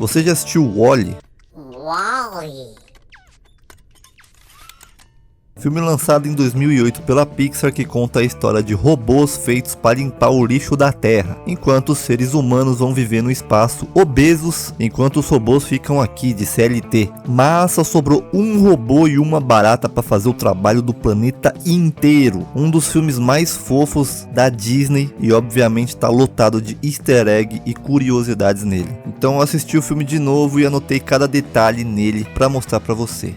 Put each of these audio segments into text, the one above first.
Você já assistiu WALL-E? Wall-E. Filme lançado em 2008 pela Pixar que conta a história de robôs feitos para limpar o lixo da Terra, enquanto os seres humanos vão viver no espaço obesos, enquanto os robôs ficam aqui de CLT. Mas só sobrou um robô e uma barata para fazer o trabalho do planeta inteiro. Um dos filmes mais fofos da Disney e obviamente está lotado de easter egg e curiosidades nele. Então eu assisti o filme de novo e anotei cada detalhe nele para mostrar para você.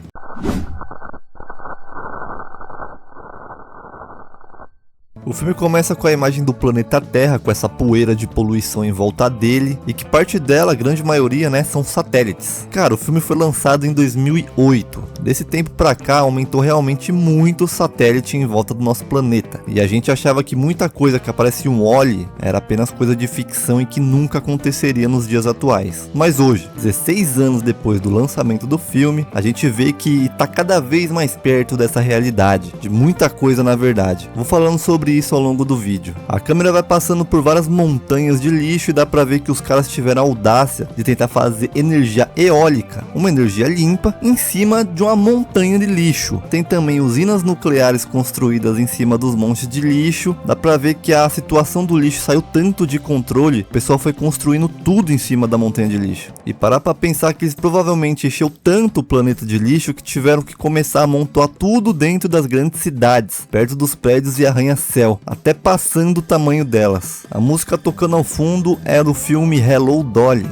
O filme começa com a imagem do planeta Terra, com essa poeira de poluição em volta dele, e que parte dela, a grande maioria, são satélites. Cara, o filme foi lançado em 2008. Desse tempo pra cá, aumentou realmente muito o satélite em volta do nosso planeta. E a gente achava que muita coisa que aparece em WALL-E era apenas coisa de ficção e que nunca aconteceria nos dias atuais. Mas hoje, 16 anos depois do lançamento do filme, a gente vê que tá cada vez mais perto dessa realidade, de muita coisa na verdade. Vou falando sobre isso ao longo do vídeo. A câmera vai passando por várias montanhas de lixo e dá pra ver que os caras tiveram a audácia de tentar fazer energia eólica, uma energia limpa, em cima de uma montanha de lixo. Tem também usinas nucleares construídas em cima dos montes de lixo. Dá pra ver que a situação do lixo saiu tanto de controle, o pessoal foi construindo tudo em cima da montanha de lixo. E parar pra pensar que eles provavelmente encheu tanto o planeta de lixo que tiveram que começar a amontoar tudo dentro das grandes cidades, perto dos prédios e arranha-céu, até passando o tamanho delas. A música tocando ao fundo é do filme Hello Dolly.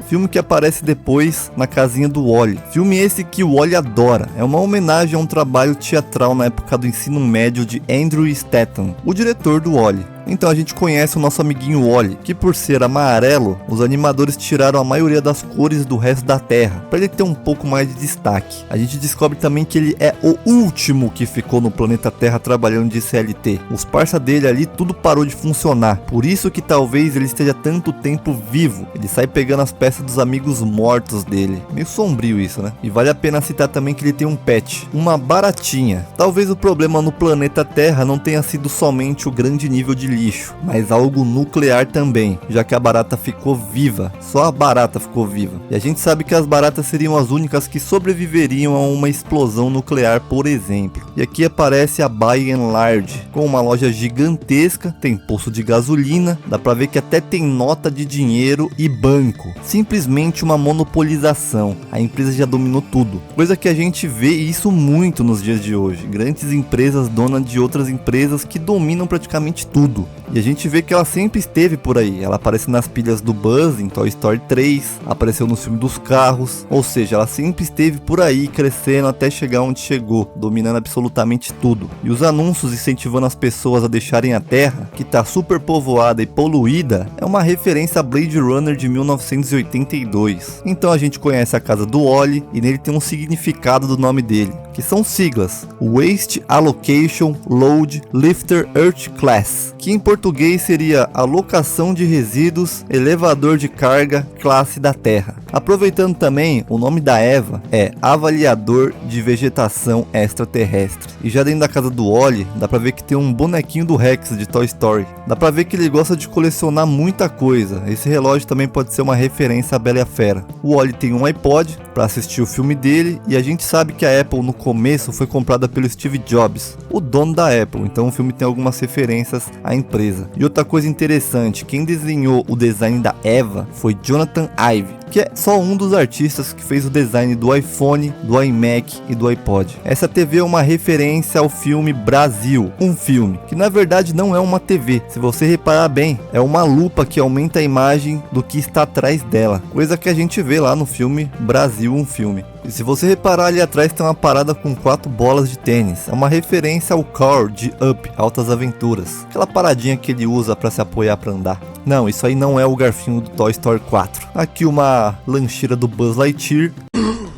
Filme que aparece depois na casinha do WALL-E. Filme esse que o WALL-E adora. É uma homenagem a um trabalho teatral na época do ensino médio de Andrew Stanton, o diretor do WALL-E. Então a gente conhece o nosso amiguinho WALL-E, que por ser amarelo, os animadores tiraram a maioria das cores do resto da Terra, para ele ter um pouco mais de destaque. A gente descobre também que ele é o último que ficou no planeta Terra trabalhando de CLT. Os parça dele ali, tudo parou de funcionar. Por isso que talvez ele esteja tanto tempo vivo. Ele sai pegando as peças dos amigos mortos dele. Meio sombrio isso, né? E vale a pena citar também que ele tem um pet, uma baratinha. Talvez o problema no planeta Terra não tenha sido somente o grande nível de lixo, mas algo nuclear também, já que a barata ficou viva. Só a barata ficou viva. E a gente sabe que as baratas seriam as únicas que sobreviveriam a uma explosão nuclear, por exemplo. E aqui aparece a By and Large, com uma loja gigantesca, tem posto de gasolina, dá pra ver que até tem nota de dinheiro e banco. Simplesmente uma monopolização. A empresa já dominou tudo. Coisa que a gente vê isso muito nos dias de hoje. Grandes empresas donas de outras empresas que dominam praticamente tudo. E a gente vê que ela sempre esteve por aí. Ela aparece nas pilhas do Buzz em Toy Story 3, apareceu no filme dos carros, ou seja, ela sempre esteve por aí crescendo até chegar onde chegou, dominando absolutamente tudo. E os anúncios incentivando as pessoas a deixarem a Terra, que tá super povoada e poluída, é uma referência a Blade Runner de 1982. Então a gente conhece a casa do WALL-E e nele tem um significado do nome dele, que são siglas: Waste Allocation Load Lifter Earth Class, que em português seria alocação de resíduos, elevador de carga, classe da Terra. Aproveitando também, o nome da Eva é avaliador de vegetação extraterrestre. E já dentro da casa do WALL-E, dá pra ver que tem um bonequinho do Rex de Toy Story. Dá pra ver que ele gosta de colecionar muita coisa. Esse relógio também pode ser uma referência à Bela e a Fera. O WALL-E tem um iPod para assistir o filme dele, e a gente sabe que a Apple no começo foi comprada pelo Steve Jobs, o dono da Apple, então o filme tem algumas referências à empresa. E outra coisa interessante, quem desenhou o design da Eva foi Jonathan Ive, que é só um dos artistas que fez o design do iPhone, do iMac e do iPod. Essa TV é uma referência ao filme Brasil, um filme que na verdade não é uma TV. Se você reparar bem, é uma lupa que aumenta a imagem do que está atrás dela, coisa que a gente vê lá no filme Brasil, um filme. E se você reparar ali atrás tem uma parada com 4 bolas de tênis. É uma referência ao Carl de Up, Altas Aventuras. Aquela paradinha que ele usa para se apoiar para andar. Não, isso aí não é o garfinho do Toy Story 4. Aqui uma lancheira do Buzz Lightyear.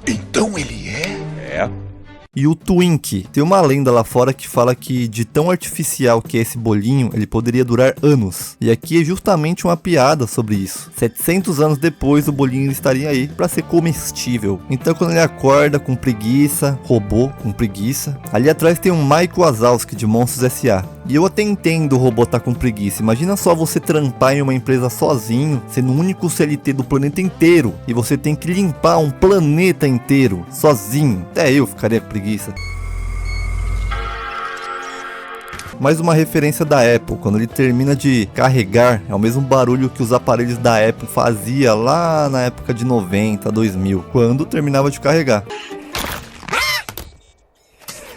Então ele é? É. E o Twink. Tem uma lenda lá fora que fala que de tão artificial que é esse bolinho, ele poderia durar anos. E aqui é justamente uma piada sobre isso. 700 anos depois o bolinho estaria aí para ser comestível. Então quando ele acorda com preguiça, robô com preguiça. Ali atrás tem um Mike Wazowski de Monstros S.A. E eu até entendo o robô tá com preguiça. Imagina só você trampar em uma empresa sozinho, sendo o único CLT do planeta inteiro, e você tem que limpar um planeta inteiro, sozinho. Até eu ficaria com preguiça. Mais uma referência da Apple, quando ele termina de carregar, é o mesmo barulho que os aparelhos da Apple fazia lá na época de 90, 2000, quando terminava de carregar.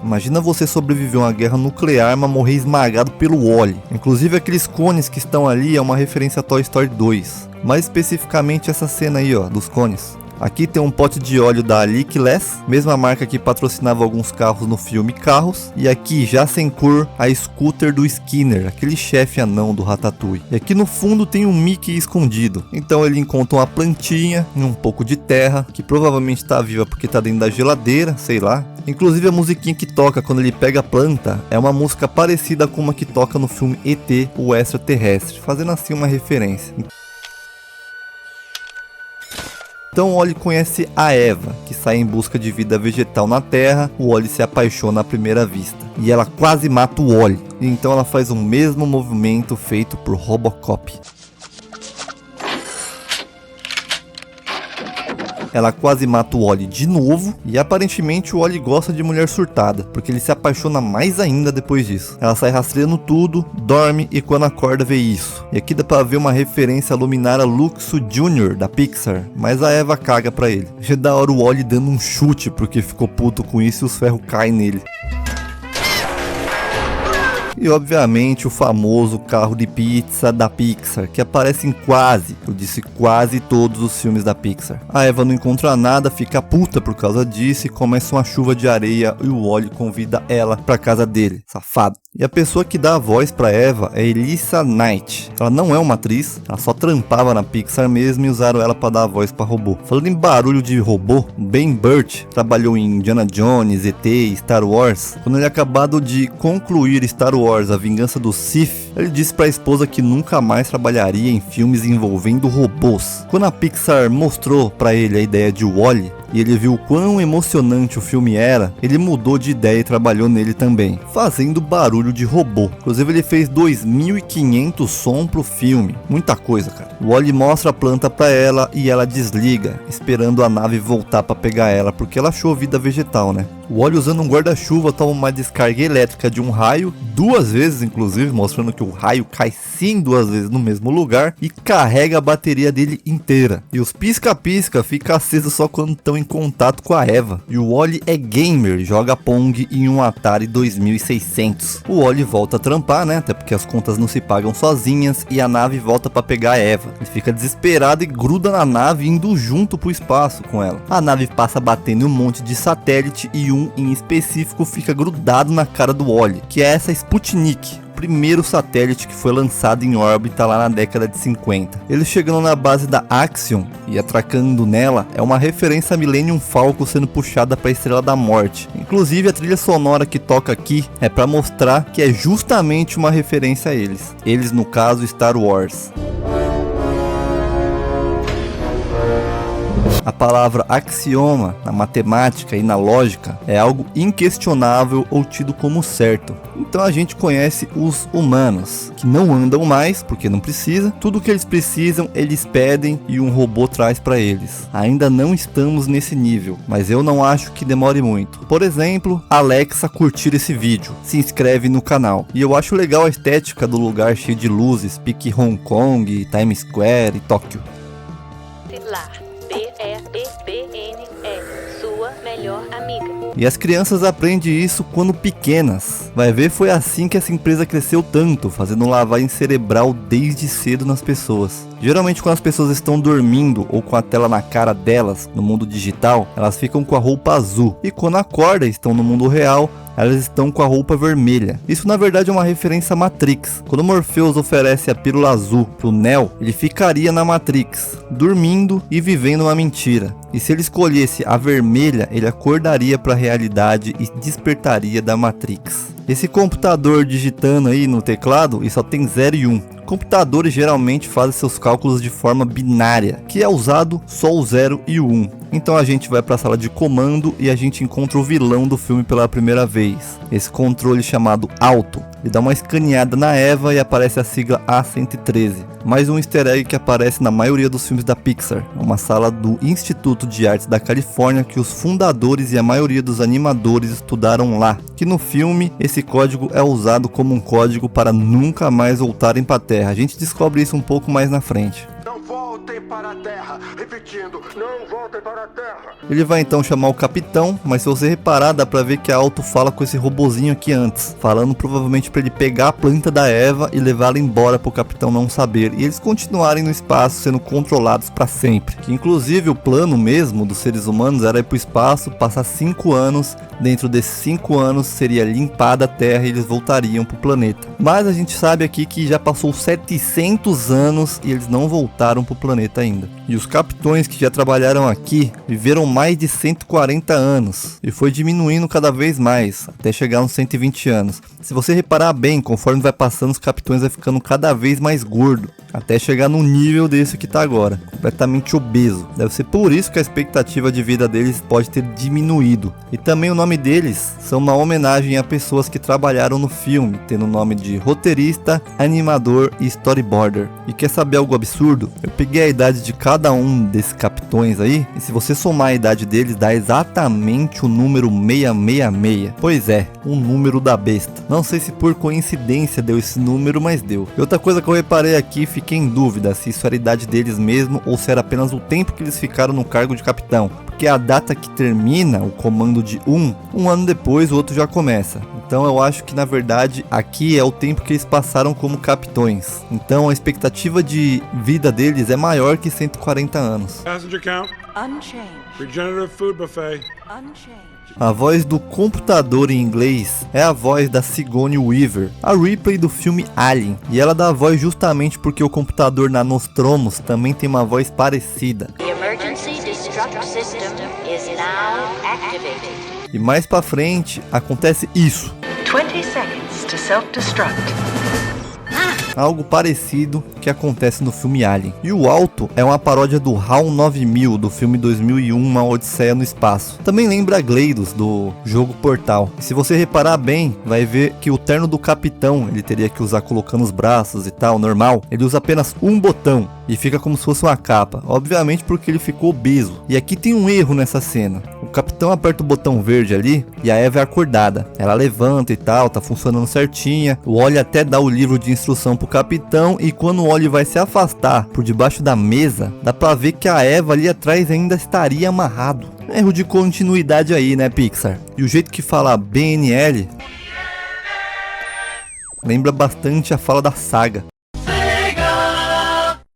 Imagina você sobreviver a uma guerra nuclear, mas morrer esmagado pelo Wall-E. Inclusive aqueles cones que estão ali é uma referência a Toy Story 2. Mais especificamente essa cena aí, ó, dos cones. Aqui tem um pote de óleo da Liquiless, mesma marca que patrocinava alguns carros no filme Carros. E aqui, já sem cor, a scooter do Skinner, aquele chefe anão do Ratatouille. E aqui no fundo tem um Mickey escondido. Então ele encontra uma plantinha e um pouco de terra, que provavelmente está viva porque está dentro da geladeira, sei lá. Inclusive a musiquinha que toca quando ele pega a planta é uma música parecida com uma que toca no filme ET, o Extraterrestre, fazendo assim uma referência. Então o Wall-E conhece a Eva, que sai em busca de vida vegetal na Terra. O Wall-E se apaixona à primeira vista e ela quase mata o Wall-E. Então ela faz o mesmo movimento feito por Robocop. Ela quase mata o Wall-E de novo, e aparentemente o Wall-E gosta de mulher surtada, porque ele se apaixona mais ainda depois disso. Ela sai rastreando tudo, dorme e quando acorda vê isso. E aqui dá pra ver uma referência à luminária Luxo Jr. da Pixar, mas a Eva caga pra ele. É da hora o Wall-E dando um chute porque ficou puto com isso e os ferros caem nele. E obviamente o famoso carro de pizza da Pixar, que aparece em quase todos os filmes da Pixar. A Eva não encontra nada, fica puta por causa disso e começa uma chuva de areia e o Wall-E convida ela pra casa dele, safado. E a pessoa que dá a voz pra Eva é Elissa Knight. Ela não é uma atriz, ela só trampava na Pixar mesmo e usaram ela pra dar a voz pra robô. Falando em barulho de robô, Ben Burt trabalhou em Indiana Jones, ET, Star Wars. Quando ele acabado de concluir Star Wars, A Vingança do Sith, ele disse pra esposa que nunca mais trabalharia em filmes envolvendo robôs. Quando a Pixar mostrou pra ele a ideia de Wall-E, e ele viu quão emocionante o filme era, ele mudou de ideia e trabalhou nele também, fazendo barulho de robô. Inclusive ele fez 2.500 sons pro filme, muita coisa, cara. O Wall-E mostra a planta pra ela e ela desliga, esperando a nave voltar pra pegar ela, porque ela achou vida vegetal, né? O Wall-E, usando um guarda-chuva, toma uma descarga elétrica de um raio, 2 vezes inclusive, mostrando que o raio cai sim 2 vezes no mesmo lugar e carrega a bateria dele inteira. E os pisca-pisca ficam acesos só quando estão em contato com a Eva. E o Wall-E é gamer, joga Pong em um Atari 2600. O Wall-E volta a trampar, né? Até porque as contas não se pagam sozinhas e a nave volta pra pegar a Eva. Ele fica desesperado e gruda na nave, indo junto pro espaço com ela. A nave passa batendo em um monte de satélite e um em específico fica grudado na cara do Wall-E, que é essa Sputnik, primeiro satélite que foi lançado em órbita lá na década de 50. Ele chegando na base da Axiom e atracando nela é uma referência a Millennium Falcon sendo puxada para a Estrela da Morte. Inclusive a trilha sonora que toca aqui é para mostrar que é justamente uma referência a eles. Eles, no caso, Star Wars. A palavra axioma na matemática e na lógica é algo inquestionável ou tido como certo. Então a gente conhece os humanos, que não andam mais porque não precisa. Tudo que eles precisam eles pedem e um robô traz para eles. Ainda não estamos nesse nível, mas eu não acho que demore muito. Por exemplo, Alexa curtir esse vídeo, se inscreve no canal. E eu acho legal a estética do lugar cheio de luzes, pique Hong Kong, Times Square e Tóquio. BEBBNE, sua melhor amiga. E as crianças aprendem isso quando pequenas. Vai ver, foi assim que essa empresa cresceu tanto, fazendo lavagem cerebral desde cedo nas pessoas. Geralmente quando as pessoas estão dormindo ou com a tela na cara delas no mundo digital, elas ficam com a roupa azul. E quando acordam e estão no mundo real, elas estão com a roupa vermelha. Isso na verdade é uma referência a Matrix. Quando Morpheus oferece a pílula azul pro Neo, ele ficaria na Matrix, dormindo e vivendo uma mentira. E se ele escolhesse a vermelha, ele acordaria para a realidade e despertaria da Matrix. Esse computador digitando aí no teclado e só tem 0 e 1. Computadores geralmente fazem seus cálculos de forma binária, que é usado só o 0 e o 1. Então a gente vai para a sala de comando e a gente encontra o vilão do filme pela primeira vez. Esse controle chamado Auto. Ele dá uma escaneada na Eva e aparece a sigla A113. Mais um easter egg que aparece na maioria dos filmes da Pixar. É uma sala do Instituto de Artes da Califórnia que os fundadores e a maioria dos animadores estudaram lá. Que no filme esse código é usado como um código para nunca mais voltarem para a Terra. A gente descobre isso um pouco mais na frente. Não voltem para a Terra. Repetindo, não voltem para a Terra. Ele vai então chamar o capitão, mas se você reparar, dá pra ver que a Auto fala com esse robozinho aqui antes, falando provavelmente pra ele pegar a planta da Eva e levá-la embora pro capitão não saber, e eles continuarem no espaço sendo controlados pra sempre. Que inclusive o plano mesmo dos seres humanos era ir pro espaço, passar 5 anos, dentro desses 5 anos seria limpada a Terra e eles voltariam pro planeta. Mas a gente sabe aqui que já passou 700 anos e eles não voltaram pro planeta ainda. E os capitões que já trabalharam aqui viveram mais de 140 anos e foi diminuindo cada vez mais, até chegar uns 120 anos. Se você reparar bem, conforme vai passando, os capitões vai ficando cada vez mais gordo, até chegar no nível desse que tá agora, completamente obeso. Deve ser por isso que a expectativa de vida deles pode ter diminuído. E também o nome deles são uma homenagem a pessoas que trabalharam no filme, tendo o nome de roteirista, animador e storyboarder. E quer saber algo absurdo? Eu peguei a idade de cada um desses capitões aí, e se você somar a idade deles, dá exatamente o número 666. Pois é, um número da besta. Não sei se por coincidência deu esse número, mas deu. E outra coisa que eu reparei aqui, fiquei em dúvida se isso era a idade deles mesmo ou se era apenas o tempo que eles ficaram no cargo de capitão. Porque a data que termina o comando de um ano depois o outro já começa. Então eu acho que na verdade aqui é o tempo que eles passaram como capitões. Então a expectativa de vida deles é maior que 140 anos. Passenger count. Unchanged. Regenerative food buffet. Unchanged. A voz do computador em inglês é a voz da Sigourney Weaver, a Ripley do filme Alien. E ela dá a voz justamente porque o computador na Nostromus também tem uma voz parecida. The emergency destruct system is now activated. E mais pra frente acontece isso. 20 seconds to self-destruct. Algo parecido que acontece no filme Alien. E o Alto é uma paródia do HAL 9000 do filme 2001, Uma Odisseia no Espaço. Também lembra GLaDOS do jogo Portal. E se você reparar bem, vai ver que o terno do capitão ele teria que usar colocando os braços e tal, normal. Ele usa apenas um botão e fica como se fosse uma capa. Obviamente porque ele ficou obeso. E aqui tem um erro nessa cena. O capitão aperta o botão verde ali e a Eva é acordada. Ela levanta e tal, tá funcionando certinha. O Wally até dá o livro de instrução pro capitão e quando o Wally vai se afastar por debaixo da mesa, dá pra ver que a Eva ali atrás ainda estaria amarrado. Erro de continuidade aí, né, Pixar? E o jeito que fala BNL lembra bastante a fala da Saga.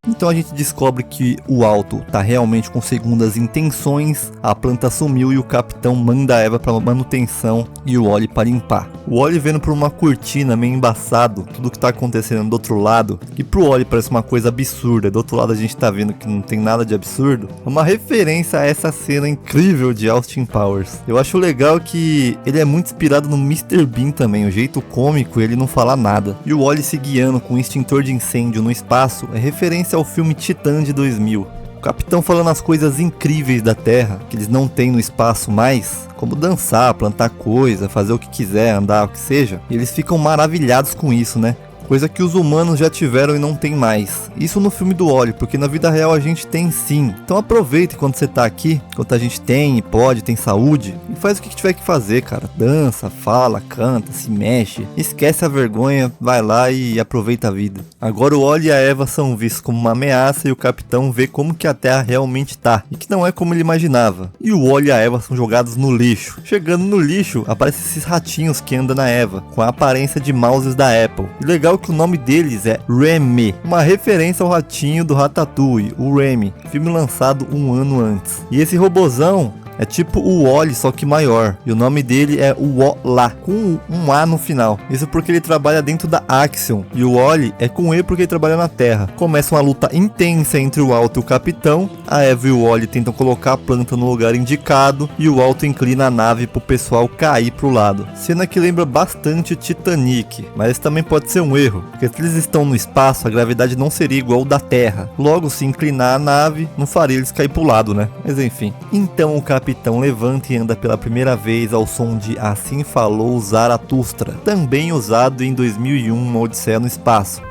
Então a gente descobre que o Alto tá realmente com segundas intenções, a planta sumiu e o capitão manda a Eva pra manutenção e o Wally pra limpar. O Wally vendo por uma cortina meio embaçado tudo que tá acontecendo do outro lado, que pro Wally parece uma coisa absurda, do outro lado a gente tá vendo que não tem nada de absurdo, é uma referência a essa cena incrível de Austin Powers. Eu acho legal que ele é muito inspirado no Mr. Bean também, o jeito cômico ele não fala nada. E o Wally se guiando com um extintor de incêndio no espaço é referência ao filme Titã de 2000. O capitão falando as coisas incríveis da Terra, que eles não têm no espaço mais, como dançar, plantar coisa, fazer o que quiser, andar, o que seja. E eles ficam maravilhados com isso, né? Coisa que os humanos já tiveram e não tem mais. Isso no filme do Wally, porque na vida real a gente tem sim. Então aproveite quando você tá aqui, enquanto a gente tem e pode, tem saúde, e faz o que tiver que fazer, cara. Dança, fala, canta, se mexe, esquece a vergonha, vai lá e aproveita a vida. Agora o Wally e a Eva são vistos como uma ameaça e o capitão vê como que a Terra realmente tá, e que não é como ele imaginava. E o Wally e a Eva são jogados no lixo. Chegando no lixo, aparecem esses ratinhos que andam na Eva, com a aparência de mouses da Apple. E legal que o nome deles é Remy, uma referência ao ratinho do Ratatouille, o Remy, filme lançado um ano antes. E esse robozão é tipo o Wally, só que maior. E o nome dele é o Wola, com um A no final. Isso porque ele trabalha dentro da Axion. E o Wally é com E porque ele trabalha na Terra. Começa uma luta intensa entre o Alto e o Capitão. a Eva e o Wally tentam colocar a planta no lugar indicado e o Walter inclina a nave pro pessoal cair pro lado. Cena que lembra bastante Titanic, mas também pode ser um erro, porque se eles estão no espaço, a gravidade não seria igual ao da Terra. Logo, se inclinar a nave, não faria eles cair pro lado, né? Mas enfim. Então o capitão levanta e anda pela primeira vez ao som de Assim Falou Zaratustra, também usado em 2001, Uma Odisseia no Espaço.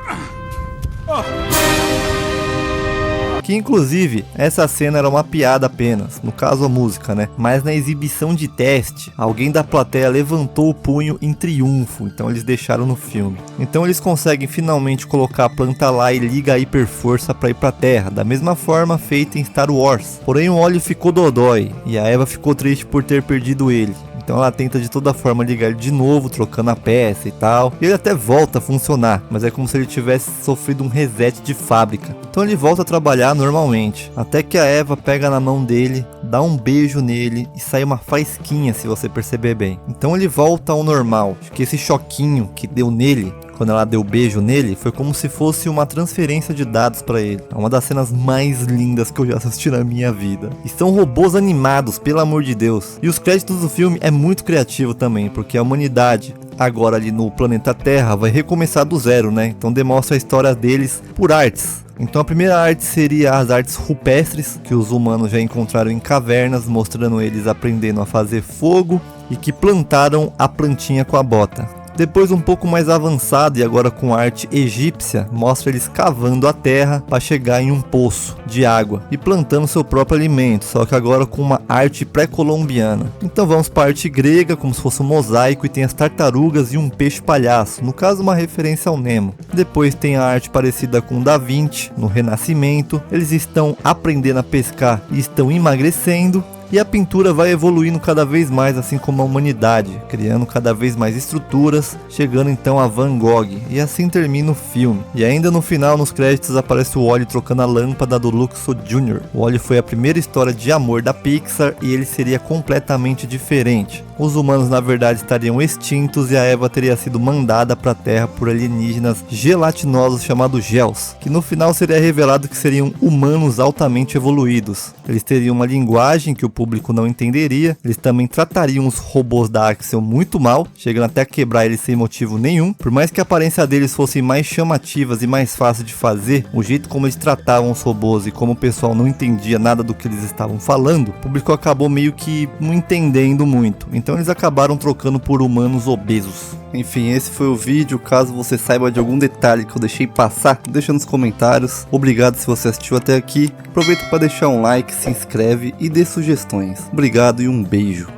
Que inclusive, essa cena era uma piada apenas, no caso a música, né? Mas na exibição de teste, alguém da plateia levantou o punho em triunfo, então eles deixaram no filme. Então eles conseguem finalmente colocar a planta lá e liga a hiperforça para ir pra Terra, da mesma forma feita em Star Wars. Porém o Wally ficou dodói, e a Eva ficou triste por ter perdido ele. Então ela tenta de toda forma ligar ele de novo, trocando a peça e tal. E ele até volta a funcionar, mas é como se ele tivesse sofrido um reset de fábrica. Então ele volta a trabalhar normalmente, até que a Eva pega na mão dele, dá um beijo nele e sai uma faísquinha, se você perceber bem. Então ele volta ao normal. Acho que esse choquinho que deu nele, quando ela deu beijo nele, foi como se fosse uma transferência de dados pra ele. É uma das cenas mais lindas que eu já assisti na minha vida. E são robôs animados, pelo amor de Deus. E os créditos do filme é muito criativo também, porque a humanidade, agora ali no planeta Terra, vai recomeçar do zero, né? Então demonstra a história deles por artes. Então a primeira arte seria as artes rupestres, que os humanos já encontraram em cavernas, mostrando eles aprendendo a fazer fogo e que plantaram a plantinha com a bota. Depois, um pouco mais avançado e agora com arte egípcia, mostra eles cavando a terra para chegar em um poço de água e plantando seu próprio alimento, só que agora com uma arte pré-colombiana. Então vamos para a arte grega, como se fosse um mosaico, e tem as tartarugas e um peixe palhaço, no caso uma referência ao Nemo. Depois tem a arte parecida com Da Vinci, no Renascimento, eles estão aprendendo a pescar e estão emagrecendo. E a pintura vai evoluindo cada vez mais, assim como a humanidade, criando cada vez mais estruturas, chegando então a Van Gogh, e assim termina o filme. E ainda no final, nos créditos, aparece o Wally trocando a lâmpada do Luxo Jr. O Wally foi a primeira história de amor da Pixar e ele seria completamente diferente. Os humanos na verdade estariam extintos e a Eva teria sido mandada para a Terra por alienígenas gelatinosos chamados Gels, que no final seria revelado que seriam humanos altamente evoluídos. Eles teriam uma linguagem que o público não entenderia, eles também tratariam os robôs da Axel muito mal, chegando até a quebrar eles sem motivo nenhum. Por mais que a aparência deles fosse mais chamativas e mais fácil de fazer, o jeito como eles tratavam os robôs e como o pessoal não entendia nada do que eles estavam falando, o público acabou meio que não entendendo muito. Então eles acabaram trocando por humanos obesos. Enfim, esse foi o vídeo. Caso você saiba de algum detalhe que eu deixei passar, deixa nos comentários. Obrigado se você assistiu até aqui. Aproveita para deixar um like, se inscreve e dê sugestões. Obrigado e um beijo.